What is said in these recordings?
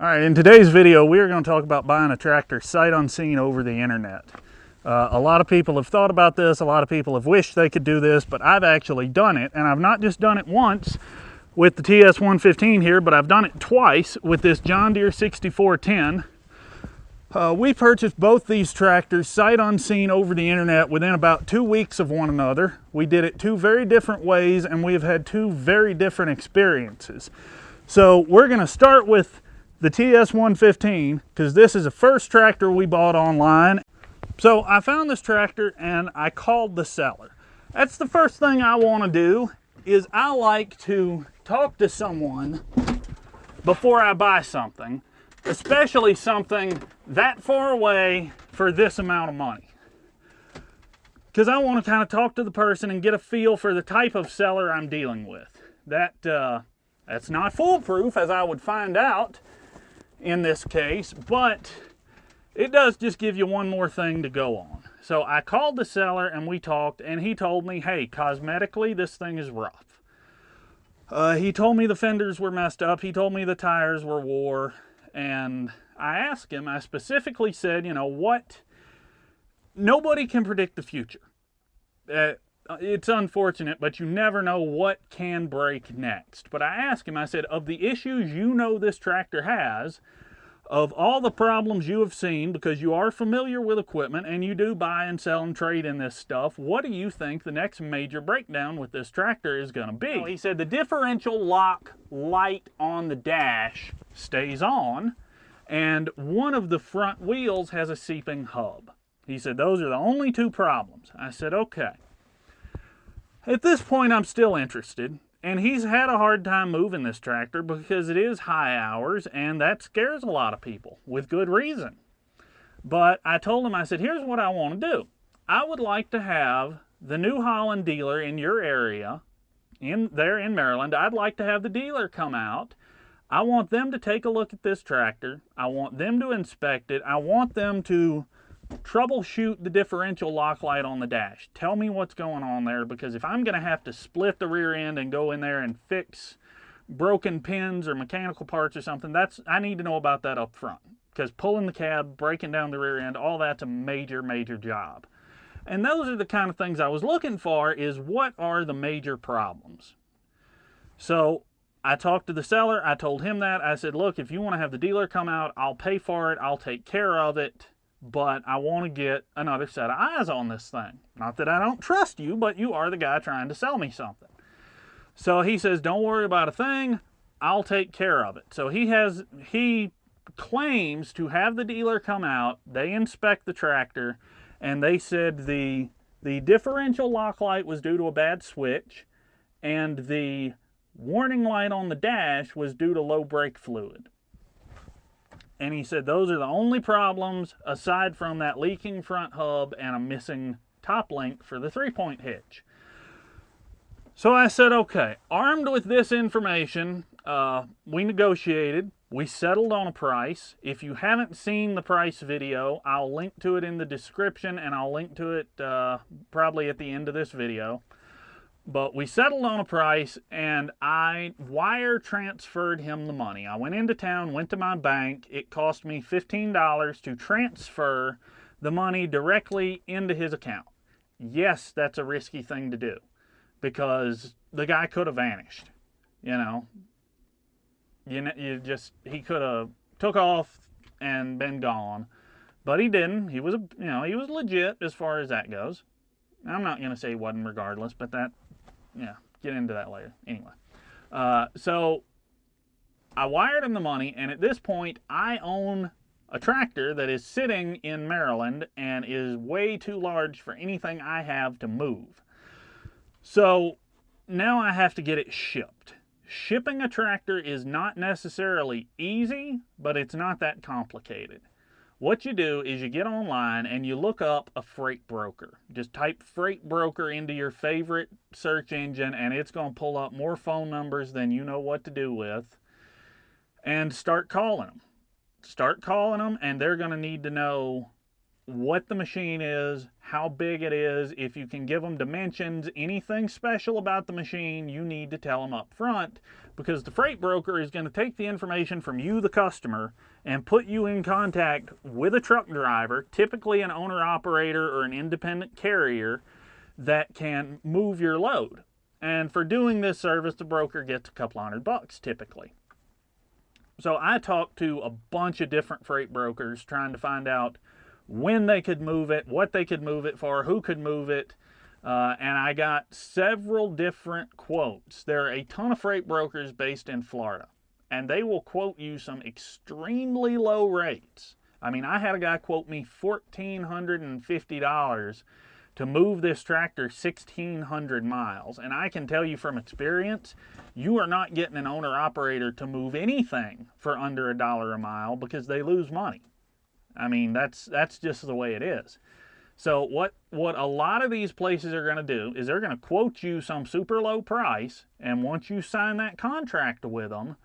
All right, in today's video, we are going to talk about buying a tractor sight unseen over the internet. A lot of people have thought about this, a lot of people have wished they could do this, but I've actually done it, and I've not just done it once with the TS115 here, but I've done it twice with this John Deere 6410. We purchased both these tractors sight unseen over the internet within about 2 weeks of one another. We did it two very different ways, and we have had two very different experiences. So we're going to start with the TS115 because this is the first tractor we bought online. So I found this tractor and I called the seller. That's the first thing I want to do, is I like to talk to someone before I buy something, especially something that far away for this amount of money. Because I want to kind of talk to the person and get a feel for the type of seller I'm dealing with. That's not foolproof, as I would find out in this case, but it does just give you one more thing to go on. So I called the seller and we talked, and he told me, hey, cosmetically this thing is rough. He told me the fenders were messed up, he told me the tires were wore, and I asked him, I specifically said, you know what, nobody can predict the future. It's unfortunate, but you never know what can break next. But I asked him, I said, of the issues you know this tractor has, of all the problems you have seen, because you are familiar with equipment and you do buy and sell and trade in this stuff, what do you think the next major breakdown with this tractor is going to be? Well, he said the differential lock light on the dash stays on, and one of the front wheels has a seeping hub. He said those are the only two problems. I said, okay. At this point, I'm still interested, and he's had a hard time moving this tractor because it is high hours, and that scares a lot of people, with good reason. But I told him, I said, here's what I want to do. I would like to have the New Holland dealer in your area, there in Maryland, I'd like to have the dealer come out. I want them to take a look at this tractor. I want them to inspect it. I want them to troubleshoot the differential lock light on the dash. Tell me what's going on there, because if I'm going to have to split the rear end and go in there and fix broken pins or mechanical parts or something, I need to know about that up front, because pulling the cab, breaking down the rear end, all that's a major job. And those are the kind of things I was looking for, is what are the major problems. So I talked to the seller, I told him that, I said, look, if you want to have the dealer come out, I'll pay for it, I'll take care of it, but I want to get another set of eyes on this thing. Not that I don't trust you, but you are the guy trying to sell me something. So he says, don't worry about a thing, I'll take care of it. So he claims to have the dealer come out, they inspect the tractor, and they said the differential lock light was due to a bad switch, and the warning light on the dash was due to low brake fluid. And he said those are the only problems aside from that leaking front hub and a missing top link for the 3-point hitch. So I said, okay, armed with this information, we negotiated. We settled on a price. If you haven't seen the price video, I'll link to it in the description, and I'll link to it probably at the end of this video. But we settled on a price, and I wire transferred him the money. I went into town, went to my bank. It cost me $15 to transfer the money directly into his account. Yes, that's a risky thing to do, because the guy could have vanished. You know, he could have took off and been gone, but he didn't. He was legit as far as that goes. I'm not going to say he wasn't regardless, but get into that later. Anyway, so I wired him the money, and at this point, I own a tractor that is sitting in Maryland and is way too large for anything I have to move. So now I have to get it shipped. Shipping a tractor is not necessarily easy, but it's not that complicated. What you do is you get online and you look up a freight broker. Just type freight broker into your favorite search engine, and it's going to pull up more phone numbers than you know what to do with. And start calling them. And they're going to need to know what the machine is, how big it is. If you can give them dimensions, anything special about the machine, you need to tell them up front, because the freight broker is going to take the information from you, the customer, and put you in contact with a truck driver, typically an owner-operator or an independent carrier, that can move your load. And for doing this service, the broker gets a couple $100 typically. So I talked to a bunch of different freight brokers trying to find out when they could move it, what they could move it for, who could move it, and I got several different quotes. There are a ton of freight brokers based in Florida, and they will quote you some extremely low rates. I mean, I had a guy quote me $1,450 to move this tractor 1,600 miles. And I can tell you from experience, you are not getting an owner-operator to move anything for under $1 a mile, because they lose money. I mean, that's just the way it is. So what a lot of these places are going to do is they're going to quote you some super low price, and once you sign that contract with them,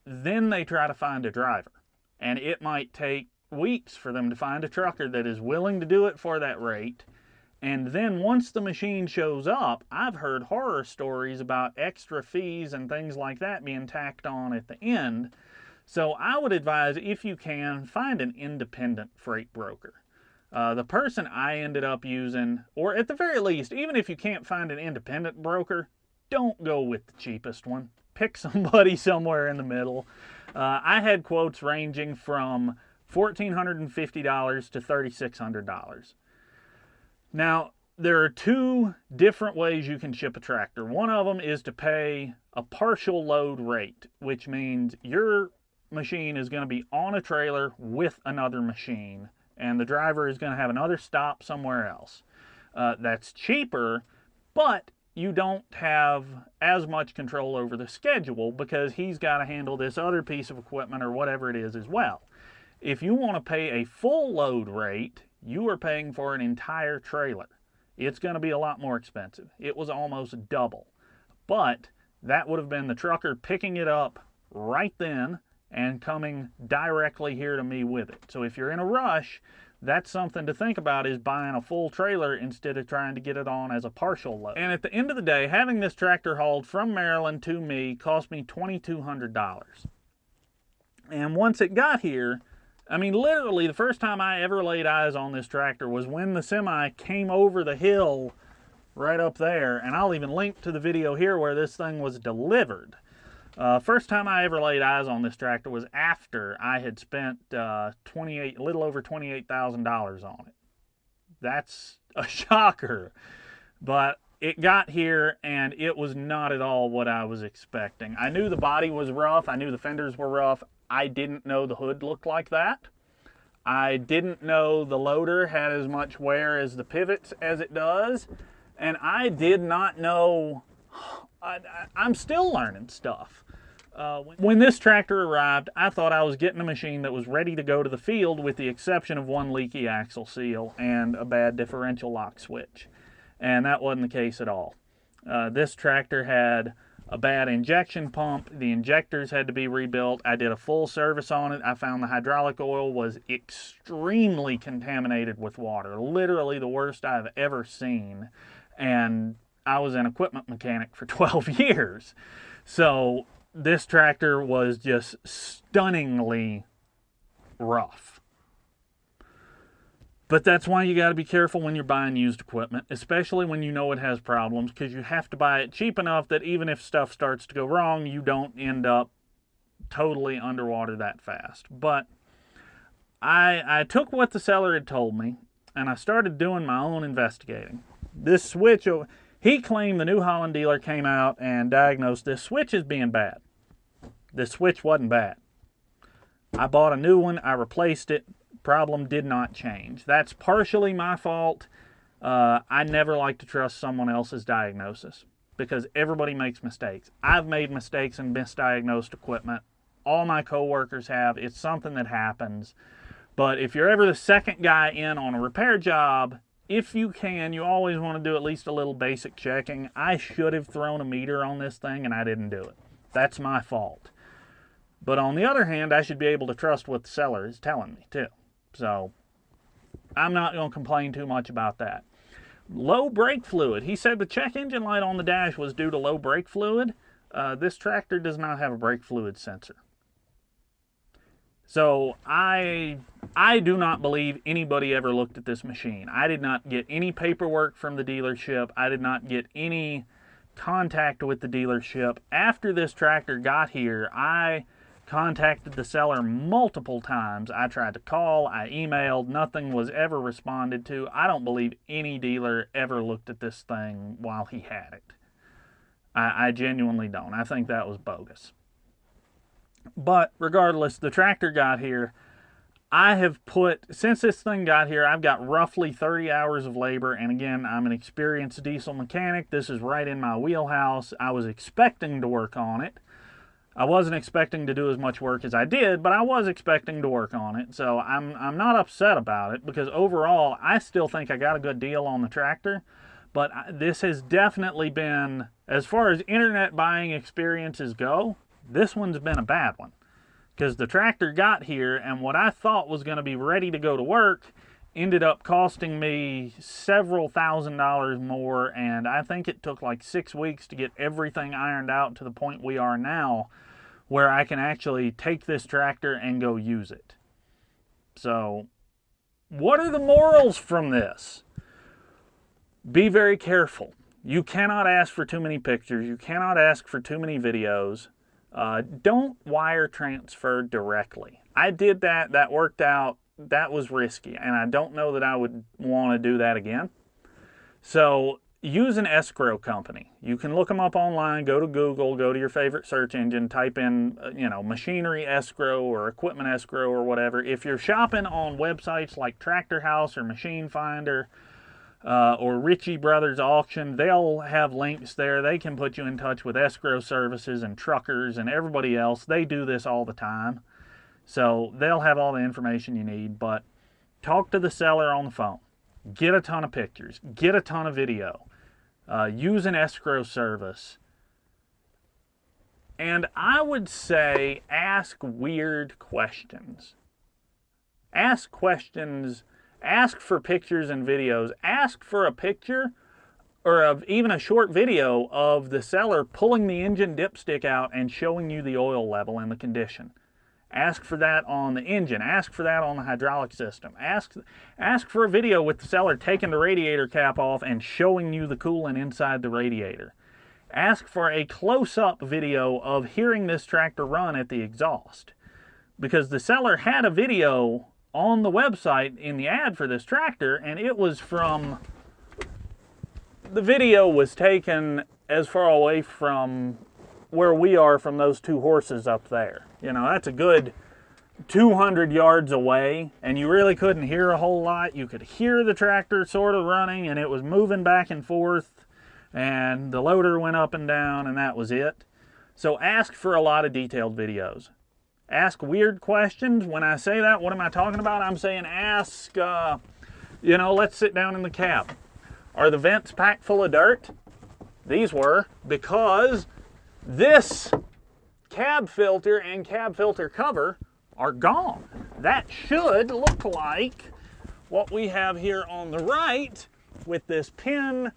then they try to find a driver. And it might take weeks for them to find a trucker that is willing to do it for that rate. And then once the machine shows up, I've heard horror stories about extra fees and things like that being tacked on at the end. So I would advise, if you can, find an independent freight broker. The person I ended up using, or at the very least, even if you can't find an independent broker, don't go with the cheapest one. Pick somebody somewhere in the middle. I had quotes ranging from $1,450 to $3,600. Now, there are two different ways you can ship a tractor. One of them is to pay a partial load rate, which means your machine is going to be on a trailer with another machine, and the driver is going to have another stop somewhere else. That's cheaper, but you don't have as much control over the schedule, because he's got to handle this other piece of equipment or whatever it is as well. If you want to pay a full load rate, you are paying for an entire trailer. It's going to be a lot more expensive. It was almost double. But that would have been the trucker picking it up right then and coming directly here to me with it. So if you're in a rush, that's something to think about, is buying a full trailer instead of trying to get it on as a partial load. And at the end of the day, having this tractor hauled from Maryland to me cost me $2,200. And once it got here, I mean, literally the first time I ever laid eyes on this tractor was when the semi came over the hill right up there. And I'll even link to the video here where this thing was delivered. First time I ever laid eyes on this tractor was after I had spent a little over $28,000 on it. That's a shocker. But it got here and it was not at all what I was expecting. I knew the body was rough. I knew the fenders were rough. I didn't know the hood looked like that. I didn't know the loader had as much wear as the pivots as it does. And I did not know, I'm still learning stuff. When this tractor arrived, I thought I was getting a machine that was ready to go to the field, with the exception of one leaky axle seal and a bad differential lock switch. And that wasn't the case at all. This tractor had a bad injection pump. The injectors had to be rebuilt. I did a full service on it. I found the hydraulic oil was extremely contaminated with water, literally the worst I've ever seen. And I was an equipment mechanic for 12 years. So this tractor was just stunningly rough. But that's why you got to be careful when you're buying used equipment, especially when you know it has problems, because you have to buy it cheap enough that even if stuff starts to go wrong, you don't end up totally underwater that fast. But I took what the seller had told me, and I started doing my own investigating. This switch, he claimed the New Holland dealer came out and diagnosed this switch as being bad. This switch wasn't bad. I bought a new one, I replaced it, problem did not change. That's partially my fault. I never like to trust someone else's diagnosis, because everybody makes mistakes. I've made mistakes and misdiagnosed equipment. All my coworkers have. It's something that happens. But if you're ever the second guy in on a repair job, if you can, you always want to do at least a little basic checking. I should have thrown a meter on this thing and I didn't do it. That's my fault. But on the other hand, I should be able to trust what the seller is telling me too. So I'm not going to complain too much about that. Low brake fluid. He said the check engine light on the dash was due to low brake fluid. This tractor does not have a brake fluid sensor. So I do not believe anybody ever looked at this machine. I did not get any paperwork from the dealership. I did not get any contact with the dealership. After this tractor got here, I contacted the seller multiple times. I tried to call, I emailed, nothing was ever responded to. I don't believe any dealer ever looked at this thing while he had it. I genuinely don't. I think that was bogus. But regardless, the tractor got here. I have put, since this thing got here, I've got roughly 30 hours of labor. And again, I'm an experienced diesel mechanic. This is right in my wheelhouse. I was expecting to work on it. I wasn't expecting to do as much work as I did, but I was expecting to work on it. So I'm not upset about it, because overall, I still think I got a good deal on the tractor. But this has definitely been, as far as internet buying experiences go, this one's been a bad one. Because the tractor got here, and what I thought was going to be ready to go to work ended up costing me several $1,000s more, and I think it took like 6 weeks to get everything ironed out to the point we are now, where I can actually take this tractor and go use it. So, what are the morals from this? Be very careful. You cannot ask for too many pictures. You cannot ask for too many videos. Don't wire transfer directly. I did that. That worked out. That was risky, and I don't know that I would want to do that again. So use an escrow company. You can look them up online. Go to Google. Go to your favorite search engine. Type in, machinery escrow or equipment escrow or whatever. If you're shopping on websites like Tractor House or Machine Finder, or Ritchie Brothers Auction, they'll have links there. They can put you in touch with escrow services and truckers and everybody else. They do this all the time. So they'll have all the information you need, but talk to the seller on the phone. Get a ton of pictures. Get a ton of video. Use an escrow service. And I would say ask weird questions. Ask questions. Ask for pictures and videos. Ask for a picture or of even a short video of the seller pulling the engine dipstick out and showing you the oil level and the condition. Ask for that on the engine. Ask for that on the hydraulic system. Ask for a video with the seller taking the radiator cap off and showing you the coolant inside the radiator. Ask for a close-up video of hearing this tractor run at the exhaust, because the seller had a video on the website in the ad for this tractor, and it was from, the video was taken as far away from where we are from those two horses up there. That's a good 200 yards away, and you really couldn't hear a whole lot. You could hear the tractor sort of running, and it was moving back and forth, and the loader went up and down, and that was it. So ask for a lot of detailed videos. Ask weird questions. When I say that, what am I talking about? I'm saying ask, let's sit down in the cab. Are the vents packed full of dirt? These were, because this cab filter and cab filter cover are gone. That should look like what we have here on the right with this pin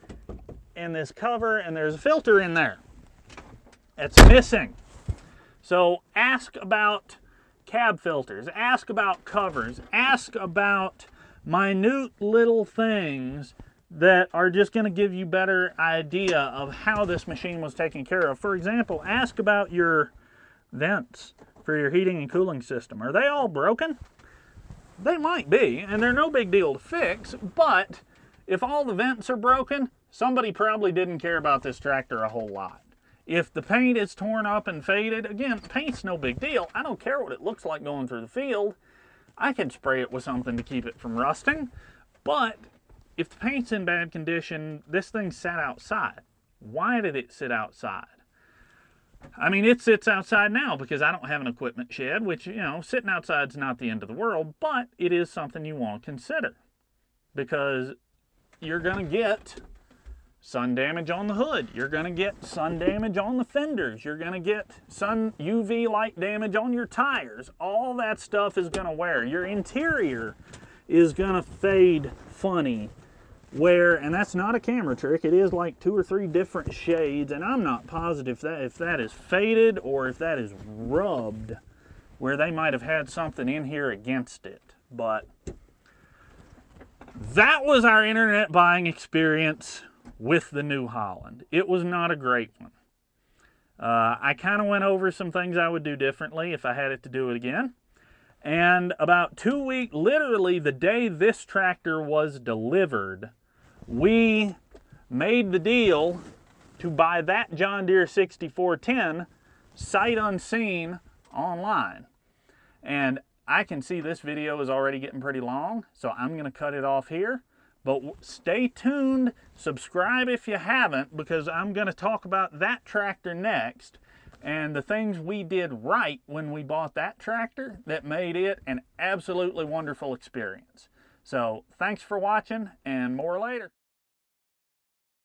and this cover, and there's a filter in there. It's missing. So ask about cab filters, ask about covers, ask about minute little things that are just going to give you better idea of how this machine was taken care of. For example, ask about your vents for your heating and cooling system. Are they all broken? They might be, and they're no big deal to fix, but if all the vents are broken, somebody probably didn't care about this tractor a whole lot. If the paint is torn up and faded, again, paint's no big deal. I don't care what it looks like going through the field. I can spray it with something to keep it from rusting. But if the paint's in bad condition, this thing sat outside. Why did it sit outside? I mean, it sits outside now because I don't have an equipment shed, which, sitting outside's not the end of the world, but it is something you want to consider, because you're going to get sun damage on the hood. You're going to get sun damage on the fenders. You're going to get sun UV light damage on your tires. All that stuff is going to wear. Your interior is gonna fade funny. And that's not a camera trick, it is like 2 or 3 different shades, and I'm not positive if that is faded or if that is rubbed, where they might have had something in here against it. But that was our internet buying experience with the New Holland. It was not a great one. I kind of went over some things I would do differently if I had it to do it again. And about 2 weeks, literally the day this tractor was delivered, we made the deal to buy that John Deere 6410 sight unseen online. And I can see this video is already getting pretty long, so I'm going to cut it off here. But stay tuned, subscribe if you haven't, because I'm going to talk about that tractor next and the things we did right when we bought that tractor that made it an absolutely wonderful experience. So thanks for watching, and more later.